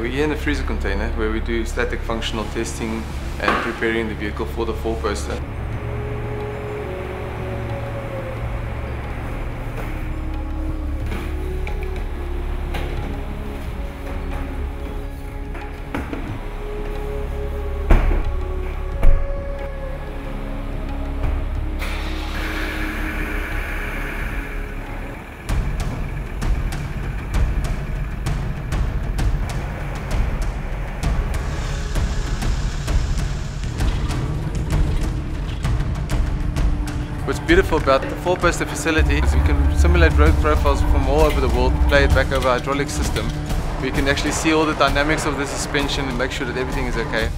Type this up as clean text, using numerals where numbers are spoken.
We're here in the freezer container where we do static functional testing and preparing the vehicle for the four-poster. What's beautiful about the four-poster facility is we can simulate road profiles from all over the world, play it back over our hydraulic system. We can actually see all the dynamics of the suspension and make sure that everything is okay.